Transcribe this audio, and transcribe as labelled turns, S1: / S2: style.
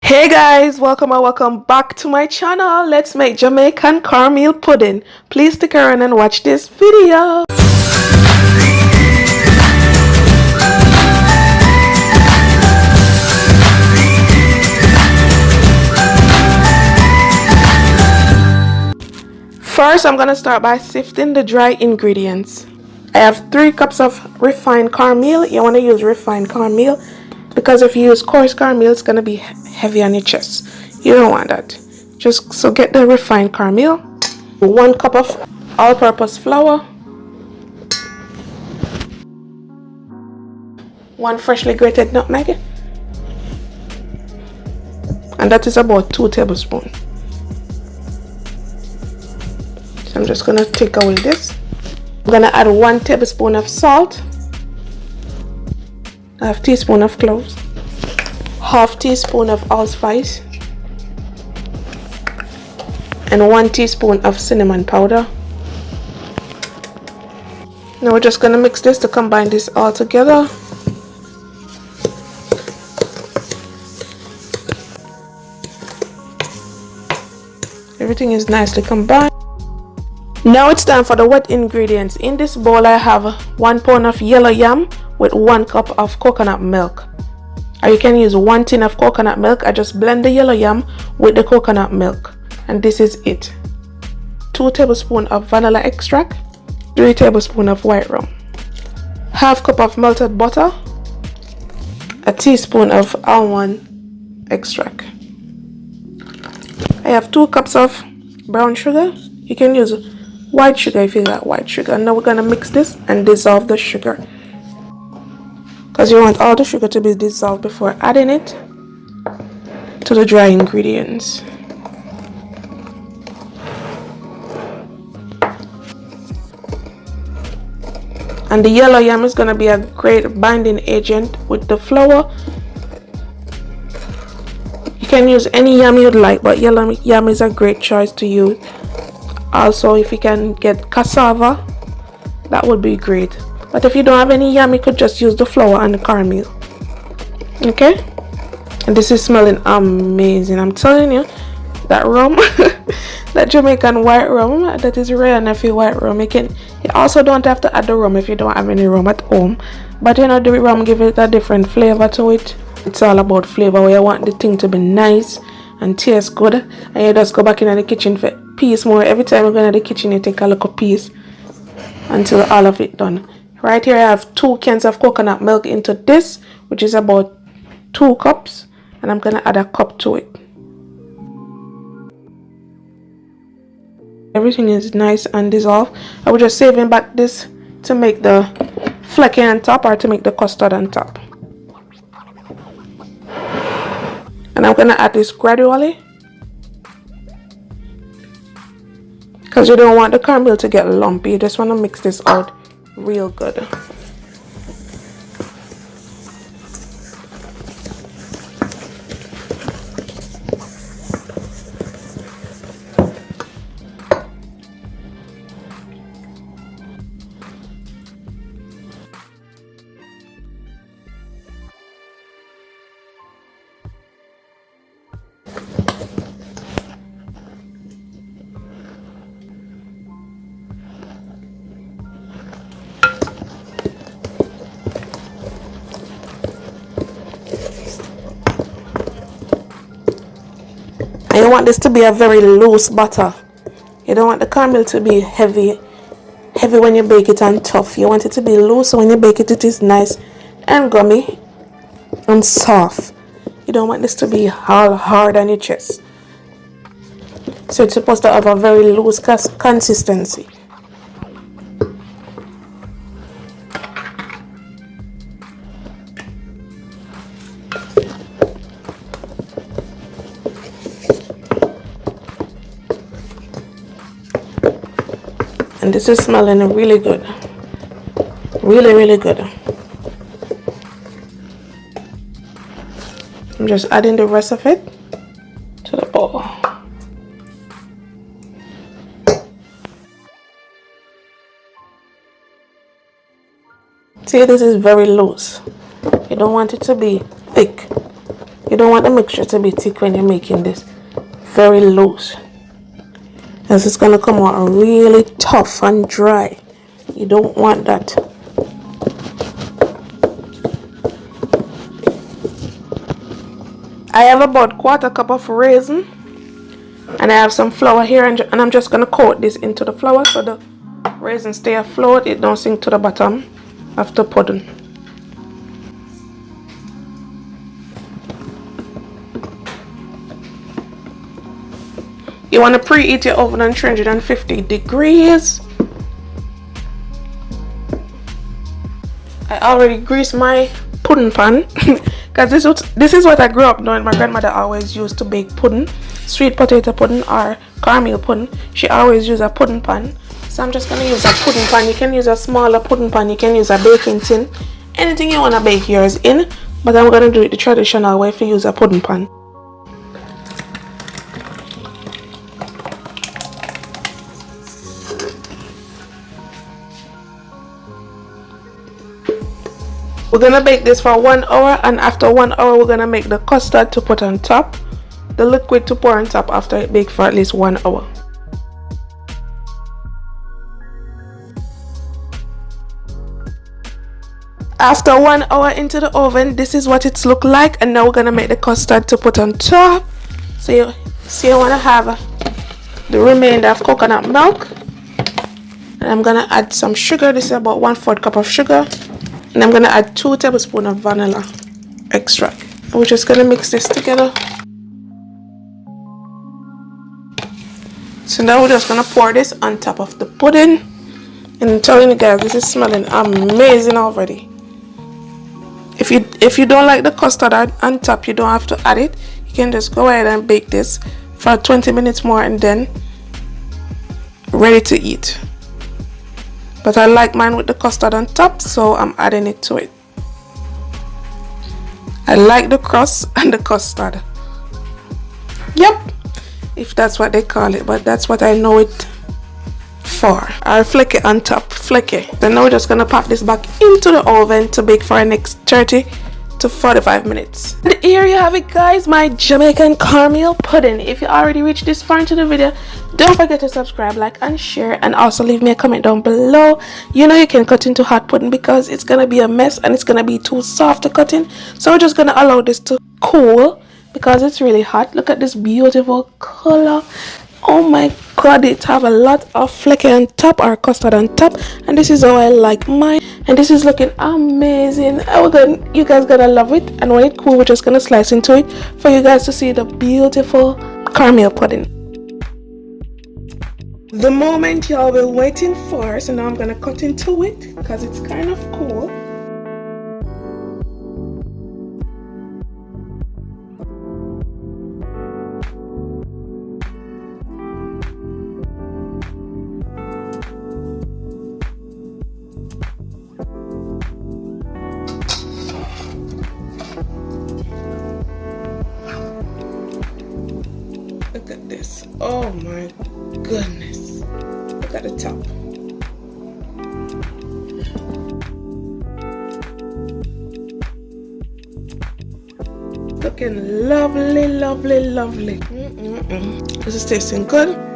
S1: Hey guys, welcome or welcome back to my channel. Let's make Jamaican cornmeal pudding. Please stick around and watch this video. First, I'm gonna start by sifting the dry ingredients. I have 3 cups of refined cornmeal. You want to use refined cornmeal because if you use coarse cornmeal, it's gonna be heavy on your chest. You don't want that. Just so get the refined cornmeal. 1 cup of all-purpose flour. 1 freshly grated nutmeg. And that is about 2 tablespoons. So I'm just gonna take away this. I'm gonna add 1 tablespoon of salt, ½ teaspoon of cloves, ½ teaspoon of allspice, and 1 teaspoon of cinnamon powder. Now we're just gonna mix this to combine this all together. Everything is nicely combined. Now it's time for the wet ingredients. In this bowl I have 1 pound of yellow yam with 1 cup of coconut milk. Or you can use 1 tin of coconut milk. I just blend the yellow yam with the coconut milk. And this is it. 2 tablespoons of vanilla extract. 3 tablespoons of white rum. ½ cup of melted butter. A teaspoon of almond extract. I have 2 cups of brown sugar. You can use white sugar if you got white sugar. Now we're gonna mix this and dissolve the sugar, because you want all the sugar to be dissolved before adding it to the dry ingredients. And the yellow yam is gonna be a great binding agent with the flour. You can use any yam you'd like, but yellow yam is a great choice to use. Also, if you can get cassava, that would be great. But if you don't have any yam, you could just use the flour and the cornmeal. Okay? And this is smelling amazing. I'm telling you, that rum, that Jamaican white rum, that is rare enough for white rum. You also don't have to add the rum if you don't have any rum at home. But you know, the rum gives it a different flavor to it. It's all about flavor, where you want the thing to be nice and taste good. And you just go back in the kitchen for piece more. Every time you go in the kitchen, you take a little piece until all of it done. Right here I have 2 cans of coconut milk into this, which is about 2 cups, and I'm gonna add a cup to it. Everything is nice and dissolved. I was just saving back this to make the flaky on top, or to make the custard on top. And I'm gonna add this gradually, because you don't want the cornmeal to get lumpy. You just want to mix this out real good. And you want this to be a very loose batter. You don't want the cornmeal to be heavy when you bake it and tough. You want it to be loose, so when you bake it, it is nice and gummy and soft. You don't want this to be all hard on your chest. So it's supposed to have a very loose consistency. And this is smelling really good. Really good. I'm just adding the rest of it to the bowl. See, this is very loose. You don't want it to be thick. You don't want the mixture to be thick when you're making this. Very loose. As it's gonna come out really tough and dry. You don't want that. I have about 1/4 cup of raisin, and I have some flour here, and I'm just gonna coat this into the flour so the raisin stay afloat, it don't sink to the bottom of the pudding. You want to preheat your oven on 350 degrees. I already greased my pudding pan because this is what I grew up doing. My grandmother always used to bake pudding, sweet potato pudding or cornmeal pudding. She always used a pudding pan. So I'm just going to use a pudding pan. You can use a smaller pudding pan. You can use a baking tin. Anything you want to bake yours in. But I'm going to do it the traditional way if you use a pudding pan. We're gonna bake this for 1 hour, and after 1 hour we're gonna make the custard to put on top, the liquid to pour on top after it bakes for at least 1 hour. After 1 hour into the oven, this is what it's look like, and now we're gonna make the custard to put on top. So you wanna have the remainder of coconut milk, and I'm gonna add some sugar. This is about 1/4 cup of sugar. And I'm going to add 2 tablespoons of vanilla extract. We're just going to mix this together. So now we're just going to pour this on top of the pudding. And I'm telling you guys, this is smelling amazing already. If you don't like the custard on top, you don't have to add it. You can just go ahead and bake this for 20 minutes more and then ready to eat. But I like mine with the custard on top, so I'm adding it to it. I like the crust and the custard. Yep, if that's what they call it, but that's what I know it for. Or flecky on top, flecky. Then now we're just gonna pop this back into the oven to bake for the next 30 to 45 minutes. And here you have it, guys, my Jamaican cornmeal pudding. If you already reached this far into the video, don't forget to subscribe, like and share, and also leave me a comment down below. You know you can cut into hot pudding because it's gonna be a mess and it's gonna be too soft to cut in, so we're just gonna allow this to cool because it's really hot. Look at this beautiful color. Oh my god, it have a lot of flecky on top or custard on top, and this is how I like mine, and this is looking amazing. You guys gonna love it, and when it cool we're just gonna slice into it for you guys to see the beautiful cornmeal pudding. The moment y'all been waiting for, so now I'm gonna cut into it because it's kind of cool. Look at this. Oh my goodness. Look at the top. Looking lovely, lovely, lovely. This is tasting good.